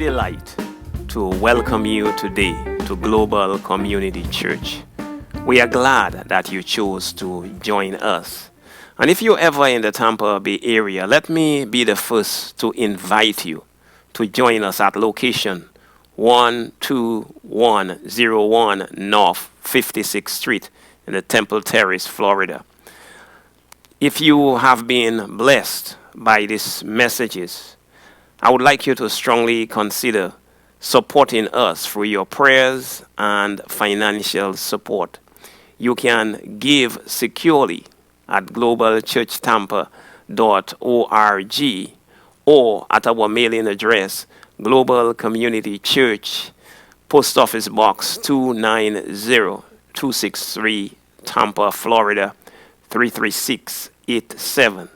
delight to welcome you today to Global Community Church. We are glad that you chose to join us. And if you're ever in the Tampa Bay area, let me be the first to invite you to join us at location 12101 North 56th Street in the Temple Terrace, Florida. If you have been blessed by these messages, I would like you to strongly consider supporting us through your prayers and financial support. You can give securely at globalchurchtampa.org or at our mailing address, Global Community Church, Post Office Box 290263, Tampa, Florida 33687.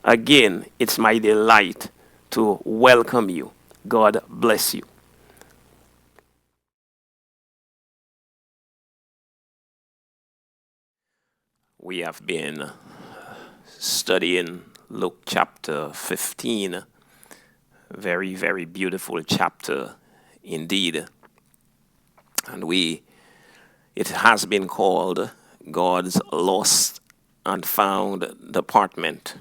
Again, it's my delight to welcome you. God bless you. We have been studying Luke chapter 15. Very, very beautiful chapter indeed. And it has been called God's lost and found department.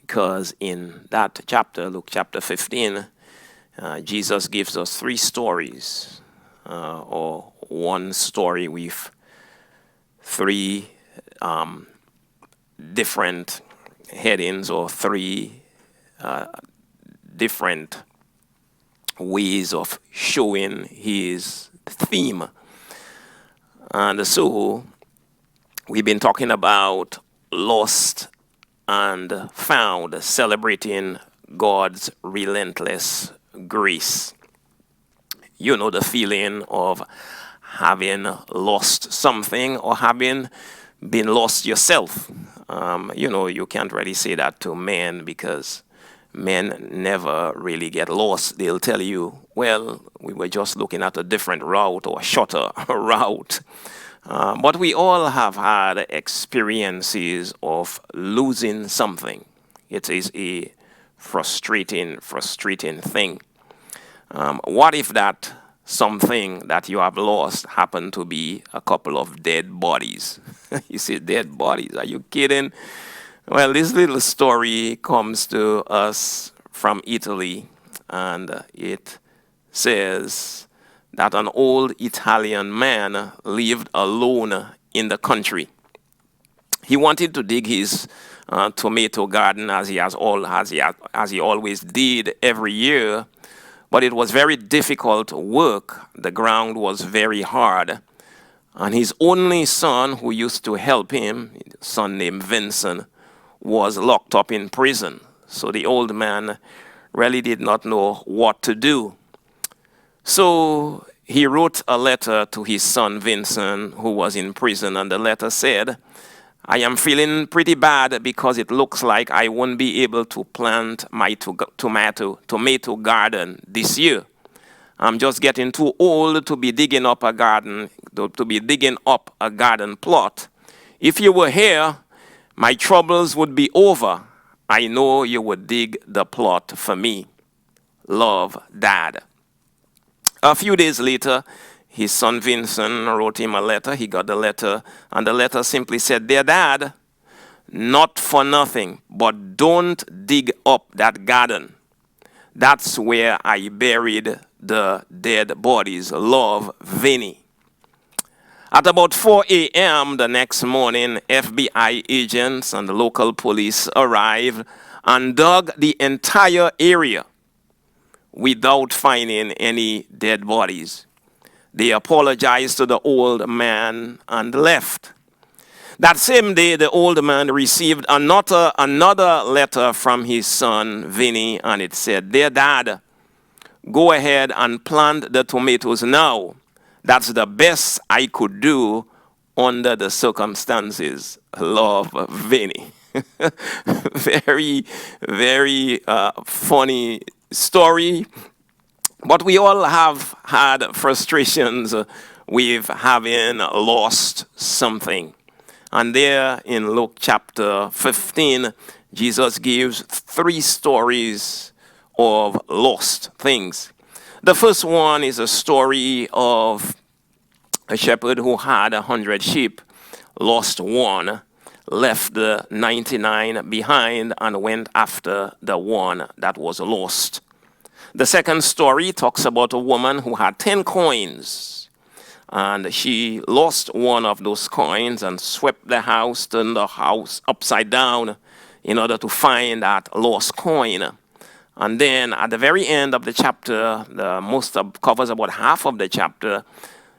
Because in that chapter, Luke chapter 15, Jesus gives us three stories, or one story with three different headings or three different ways of showing his theme. And so we've been talking about lost and found, celebrating God's relentless grace. You know the feeling of having lost something or having been lost yourself. You can't really say that to men because men never really get lost. They'll tell you, well, we were just looking at a different route or a shorter route. But we all have had experiences of losing something. It is a frustrating thing. What if that something that you have lost happened to be a couple of dead bodies? You say, dead bodies? Are you kidding? Well, this little story comes to us from Italy, and it says that an old Italian man lived alone in the country. He wanted to dig his tomato garden as he always did every year, but it was very difficult work. The ground was very hard. And his only son, who used to help him, a son named Vincent, was locked up in prison. So the old man really did not know what to do. So he wrote a letter to his son Vincent, who was in prison, and the letter said, I am feeling pretty bad because it looks like I won't be able to plant my tomato garden this year. I'm just getting too old to be digging up a garden plot. If you were here, my troubles would be over. I know you would dig the plot for me. Love, Dad. A few days later, his son Vincent wrote him a letter. He got the letter, and the letter simply said, Dear Dad, not for nothing, but don't dig up that garden. That's where I buried the dead bodies. Love, Vinny. At about 4 a.m. the next morning, FBI agents and the local police arrived and dug the entire area without finding any dead bodies. They apologized to the old man and left. That same day, the old man received another letter from his son, Vinny, and it said, Dear Dad, go ahead and plant the tomatoes now. That's the best I could do under the circumstances. Love, Vinny. Very, very funny story. But we all have had frustrations with having lost something. And there in Luke chapter 15, Jesus gives three stories of lost things. The first one is a story of a shepherd who had 100 sheep, lost one, left the 99 behind, and went after the one that was lost. The second story talks about a woman who had 10 coins, and she lost one of those coins and swept the house, turned the house upside down in order to find that lost coin. And then at the very end of the chapter, covers about half of the chapter,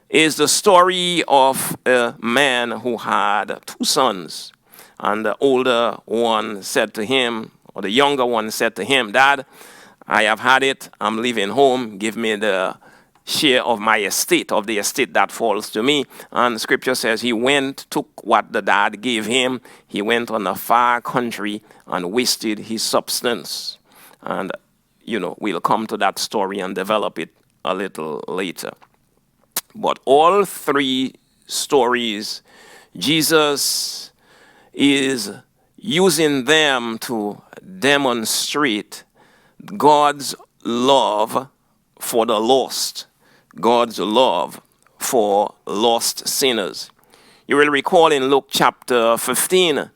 is the story of a man who had 2 sons. And the older one said to him, or the younger one said to him, "Dad, I have had it. I'm leaving home. Give me the share of my estate, of the estate that falls to me." And scripture says he went, took what the dad gave him. He went on a far country and wasted his substance. And, we'll come to that story and develop it a little later. But all 3 stories, Jesus is using them to demonstrate God's love for the lost, God's love for lost sinners. You will recall in Luke chapter 15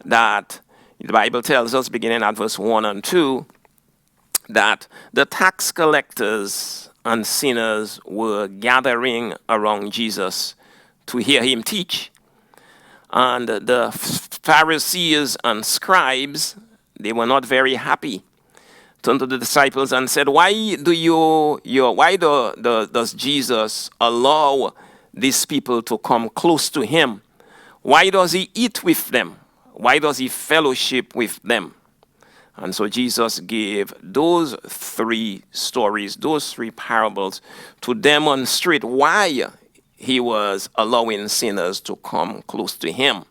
that the Bible tells us, beginning at verse 1 and 2, that the tax collectors and sinners were gathering around Jesus to hear him teach. And the Pharisees and scribes, they were not very happy. Turned to the disciples and said, "Why does Jesus allow these people to come close to him? Why does he eat with them? Why does he fellowship with them?" And so Jesus gave those 3 stories, those 3 parables, to demonstrate why he was allowing sinners to come close to him.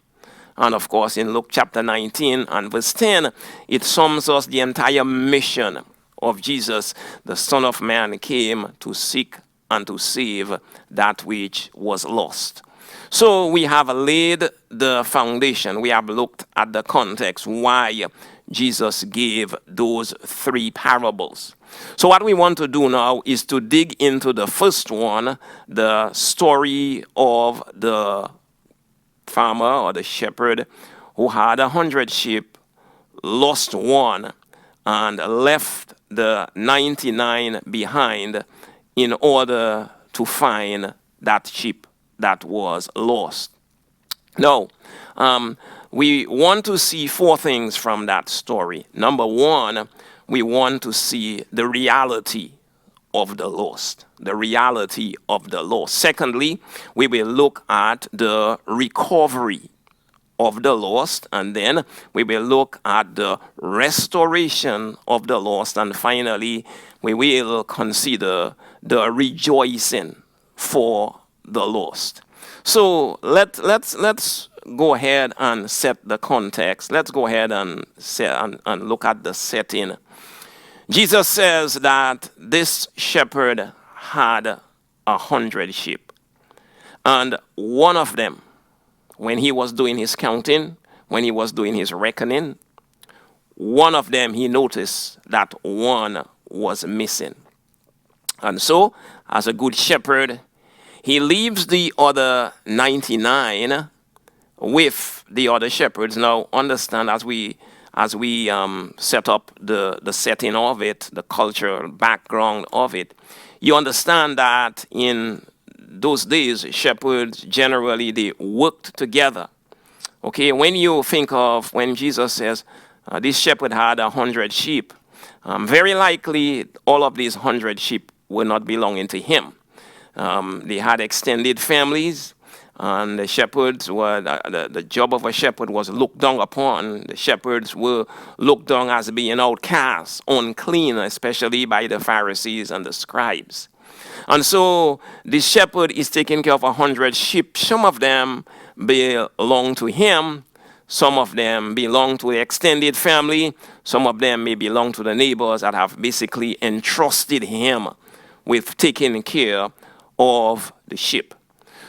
And of course, in Luke chapter 19 and verse 10, it sums us the entire mission of Jesus. The Son of Man came to seek and to save that which was lost. So we have laid the foundation. We have looked at the context, why Jesus gave those 3 parables. So what we want to do now is to dig into the first one, the story of the farmer or the shepherd who had 100 sheep, lost one, and left the 99 behind in order to find that sheep that was lost. Now, we want to see 4 things from that story. Number 1, we want to see the reality of the lost. The reality of the lost. Secondly, we will look at the recovery of the lost, and then we will look at the restoration of the lost, and finally, we will consider the rejoicing for the lost. So let's go ahead and set the context. Let's go ahead and look at the setting. Jesus says that this shepherd had 100 sheep. And one of them, when he was doing his counting, when he was doing his reckoning, one of them he noticed that one was missing. And so, as a good shepherd, he leaves the other 99 with the other shepherds. Now, understand, as we set up the setting of it, the cultural background of it, you understand that in those days, shepherds generally, they worked together. Okay, when you think of when Jesus says this shepherd had 100 sheep, very likely all of these 100 sheep were not belonging to him. They had extended families, and the shepherds were, the job of a shepherd was looked down upon. The shepherds were looked down as being outcasts, unclean, especially by the Pharisees and the scribes. And so this shepherd is taking care of 100 sheep. Some of them belong to him. Some of them belong to the extended family. Some of them may belong to the neighbors that have basically entrusted him with taking care of the sheep.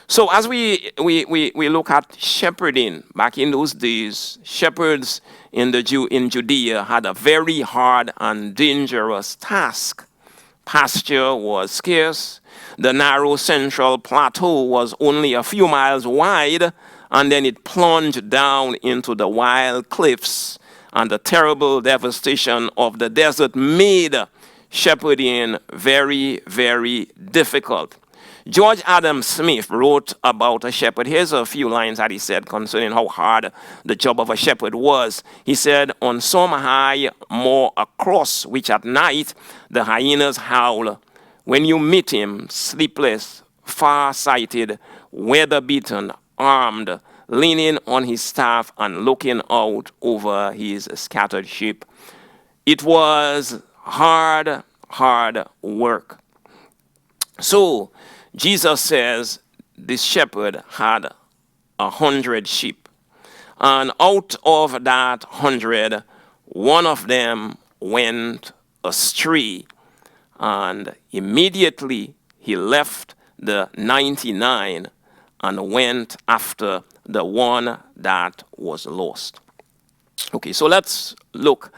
So as we look at shepherding, back in those days, shepherds in Judea had a very hard and dangerous task. pasture was scarce. The narrow central plateau was only a few miles wide, and then it plunged down into the wild cliffs, and the terrible devastation of the desert made shepherding very, very difficult. George Adam Smith wrote about a shepherd. Here's a few lines that he said concerning how hard the job of a shepherd was. He said, on some high moor across which at night the hyenas howl, when you meet him, sleepless, far-sighted, weather-beaten, armed, leaning on his staff and looking out over his scattered sheep. It was hard, hard work. So Jesus says this shepherd had 100 sheep. And out of that 100, one of them went astray. And immediately he left the 99 and went after the one that was lost. Okay, so let's look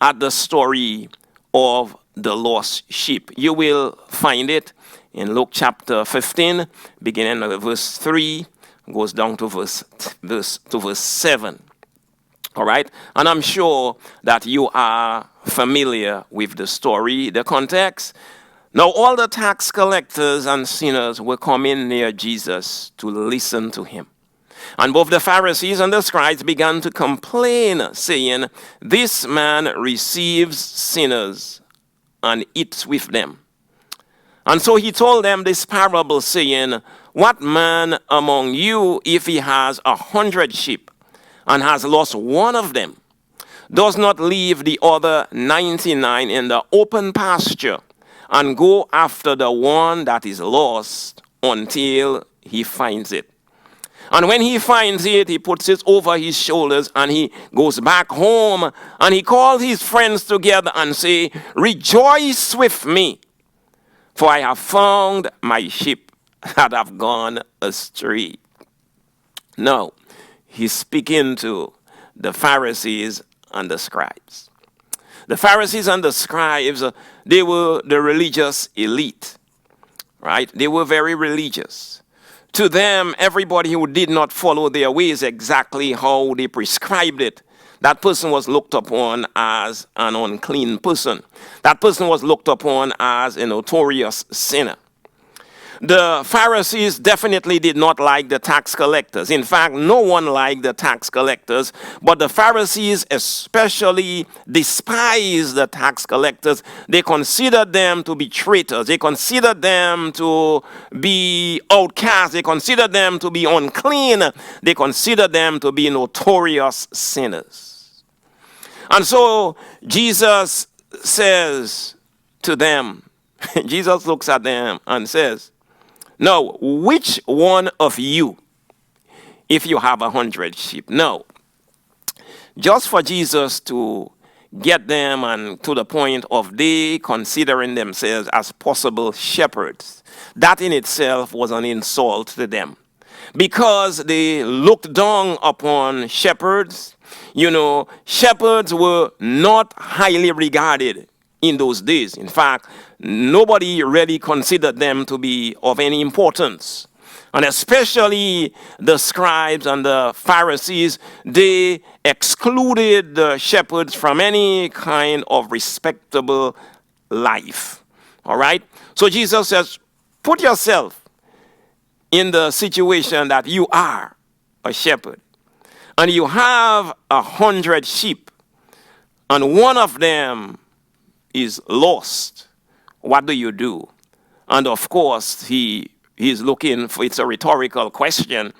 at the story of the lost sheep. You will find it in Luke chapter 15, beginning at verse 3, goes down to verse 7. All right? And I'm sure that you are familiar with the story, the context. Now, all the tax collectors and sinners were coming near Jesus to listen to him. And both the Pharisees and the scribes began to complain, saying, this man receives sinners and eats with them. And so he told them this parable, saying, what man among you, if he has 100 sheep and has lost one of them, does not leave the other 99 in the open pasture and go after the one that is lost until he finds it? And when he finds it, he puts it over his shoulders and he goes back home and he calls his friends together and say, rejoice with me, for I have found my sheep that have gone astray. Now, he's speaking to the Pharisees and the scribes. The Pharisees and the scribes, they were the religious elite, right? They were very religious. To them, everybody who did not follow their ways exactly how they prescribed it, that person was looked upon as an unclean person. That person was looked upon as a notorious sinner. The Pharisees definitely did not like the tax collectors. In fact, no one liked the tax collectors, but the Pharisees especially despised the tax collectors. They considered them to be traitors. They considered them to be outcasts. They considered them to be unclean. They considered them to be notorious sinners. And so Jesus says to them, Jesus looks at them and says, now, which one of you, if you have 100 sheep? Now, just for Jesus to get them and to the point of they considering themselves as possible shepherds, that in itself was an insult to them. Because they looked down upon shepherds. You know, shepherds were not highly regarded in those days. In fact, nobody really considered them to be of any importance. And especially the scribes and the Pharisees, they excluded the shepherds from any kind of respectable life. All right? So Jesus says, put yourself in the situation that you are a shepherd. And you have 100 sheep. And one of them is lost. What do you do? And of course, he's looking for, it's a rhetorical question.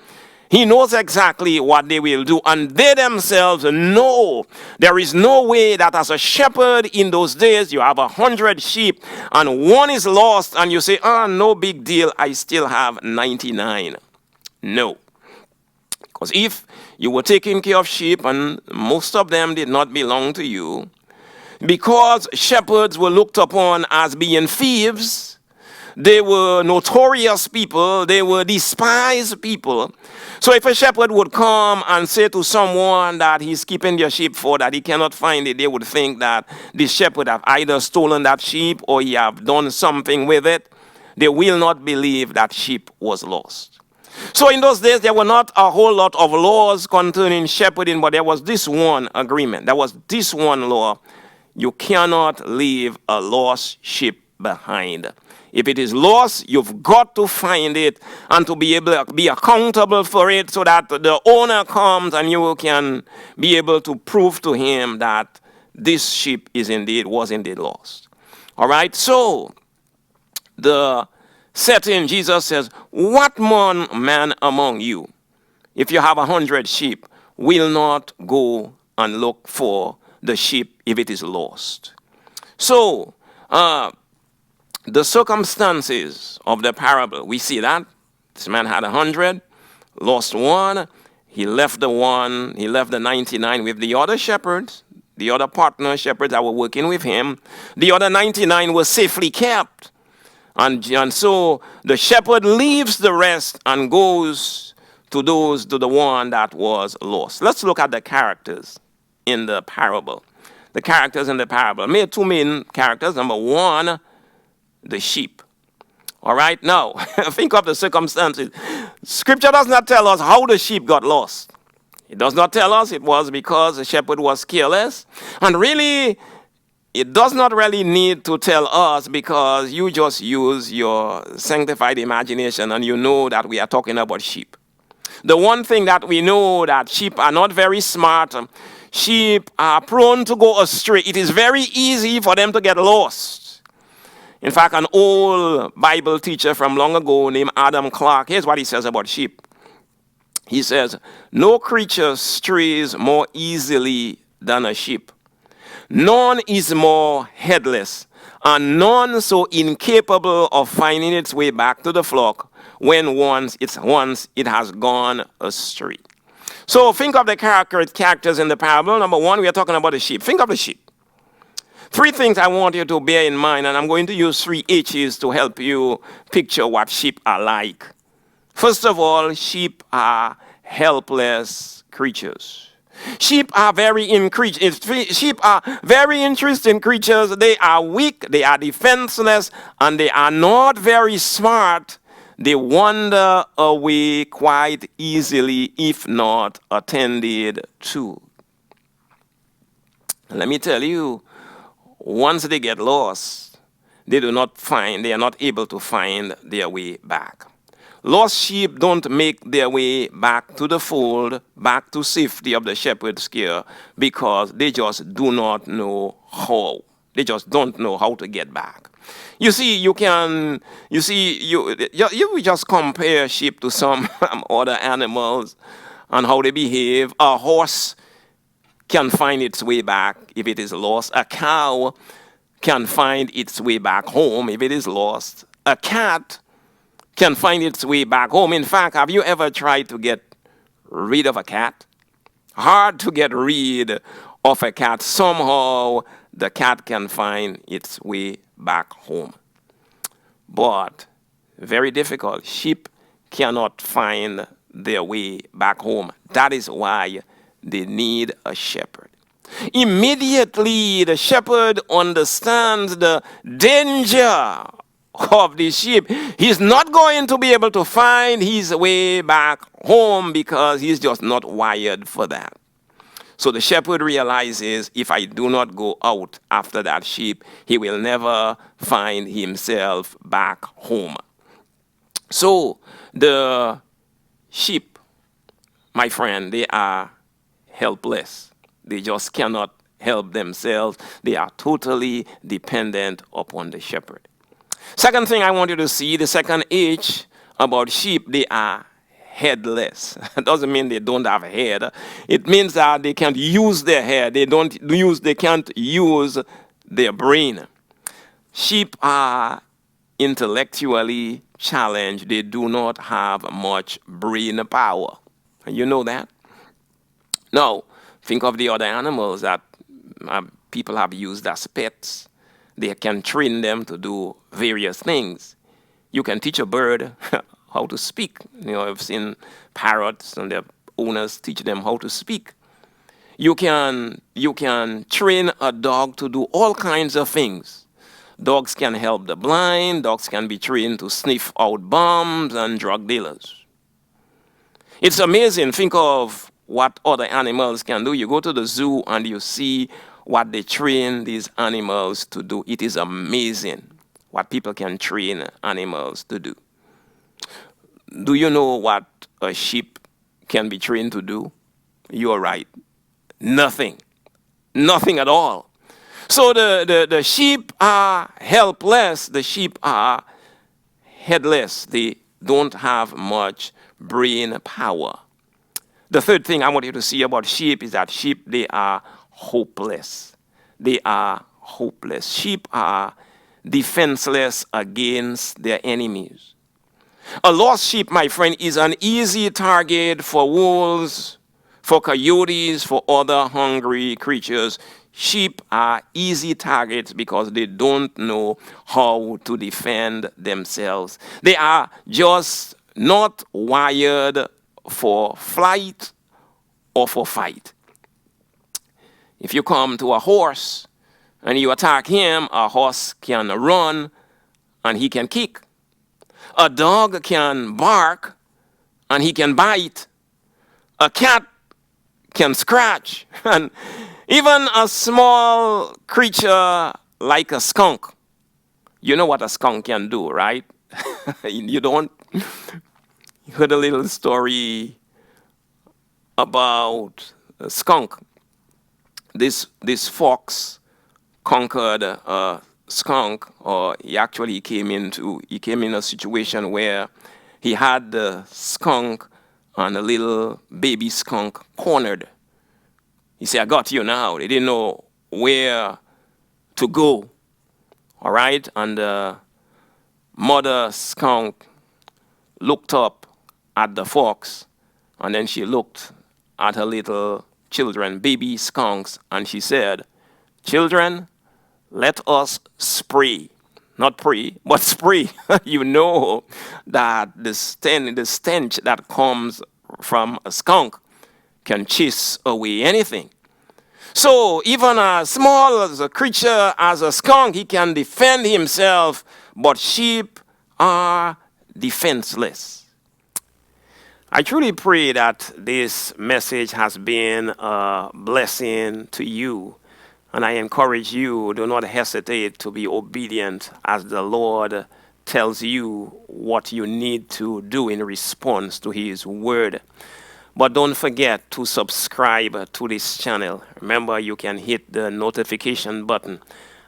He knows exactly what they will do, and they themselves know there is no way that as a shepherd in those days, you have 100 sheep and one is lost and you say, no big deal, I still have 99. No. Because if you were taking care of sheep and most of them did not belong to you, because shepherds were looked upon as being thieves, They were notorious people. They were despised people. So if a shepherd would come and say to someone that he's keeping their sheep for, that he cannot find it, they would think that the shepherd have either stolen that sheep or he have done something with it. They will not believe that sheep was lost. So in those days, there were not a whole lot of laws concerning shepherding, but there was this one agreement. There was this one law. You cannot leave a lost sheep behind. If it is lost, you've got to find it and to be able to be accountable for it so that the owner comes and you can be able to prove to him that this sheep was indeed lost. All right, so the setting, Jesus says, what man among you, if you have 100 sheep, will not go and look for the sheep if it is lost? So, the circumstances of the parable, we see that this man had 100, lost one. He left the 99 with the other shepherds, the other partner shepherds that were working with him. The other 99 were safely kept. And so the shepherd leaves the rest and goes to the one that was lost. Let's look at the characters in the parable. The characters in the parable. Two main characters. Number one, the sheep. All right, now think of the circumstances. Scripture does not tell us how the sheep got lost. It does not tell us it was because the shepherd was careless. And really, it does not really need to tell us, because you just use your sanctified imagination and you know that we are talking about sheep. The one thing that we know, that sheep are not very smart. Sheep are prone to go astray. It is very easy for them to get lost. In fact, an old Bible teacher from long ago named Adam Clark, here's what he says about sheep. He says, no creature strays more easily than a sheep. None is more headless, and none so incapable of finding its way back to the flock when once it has gone astray. So think of the characters in the parable. Number one, we are talking about the sheep. Think of the sheep. Three things I want you to bear in mind, and I'm going to use 3 H's to help you picture what sheep are like. First of all, sheep are helpless creatures. Sheep are very interesting creatures. They are weak, they are defenseless, and they are not very smart. They wander away quite easily if not attended to. Let me tell you, once they get lost, they are not able to find their way back. Lost sheep don't make their way back to the fold, back to safety of the shepherd's care, because they just do not know how. They just don't know how to get back. You just compare sheep to some other animals and how they behave. A horse can find its way back if it is lost. A cow can find its way back home if it is lost. A cat can find its way back home. In fact, have you ever tried to get rid of a cat? Hard to get rid of a cat. Somehow the cat can find its way back home. But very difficult. Sheep cannot find their way back home. That is why they need a shepherd. Immediately, the shepherd understands the danger of the sheep. He's not going to be able to find his way back home because he's just not wired for that. So the shepherd realizes, if I do not go out after that sheep, he will never find himself back home. So the sheep, my friend, they are helpless. They just cannot help themselves. They are totally dependent upon the shepherd. Second thing I want you to see, the second H about sheep, they are headless. It doesn't mean they don't have head. It means that they can't use their head. They can't use their brain. Sheep are intellectually challenged. They do not have much brain power. You know that? Now, think of the other animals that people have used as pets. They can train them to do various things. You can teach a bird how to speak. I've seen parrots and their owners teach them how to speak. You can train a dog to do all kinds of things. Dogs can help the blind. Dogs can be trained to sniff out bombs and drug dealers. It's amazing. Think of what other animals can do. You go to the zoo and you see what they train these animals to do. It is amazing what people can train animals to do. Do you know what a sheep can be trained to do? You're right. Nothing. Nothing at all. So the sheep are helpless. The sheep are headless. They don't have much brain power. The third thing I want you to see about sheep is that sheep, they are hopeless. They are hopeless. Sheep are defenseless against their enemies. A lost sheep, my friend, is an easy target for wolves, for coyotes, for other hungry creatures. Sheep are easy targets because they don't know how to defend themselves. They are just not wired for flight or for fight. If you come to a horse and you attack him, a horse can run and he can kick. A dog can bark and he can bite. A cat can scratch. And even a small creature like a skunk. You know what a skunk can do, right? You don't? You heard a little story about a skunk. This fox conquered a skunk, or he came in a situation where he had the skunk and a little baby skunk cornered. He said, "I got you now." They didn't know where to go. All right? And the mother skunk looked up at the fox, and then she looked at her little children, baby skunks, and she said, "Children, let us spray." Not pray, but spray. You know that the stench that comes from a skunk can chase away anything. So even as small as a creature as a skunk, he can defend himself, but sheep are defenseless. I truly pray that this message has been a blessing to you. And I encourage you, do not hesitate to be obedient as the Lord tells you what you need to do in response to His word. But don't forget to subscribe to this channel. Remember, you can hit the notification button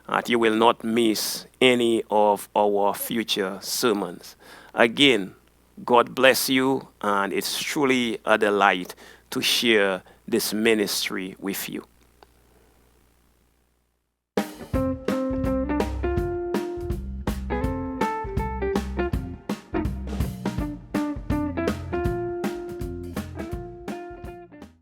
that you will not miss any of our future sermons. Again, God bless you, and it's truly a delight to share this ministry with you.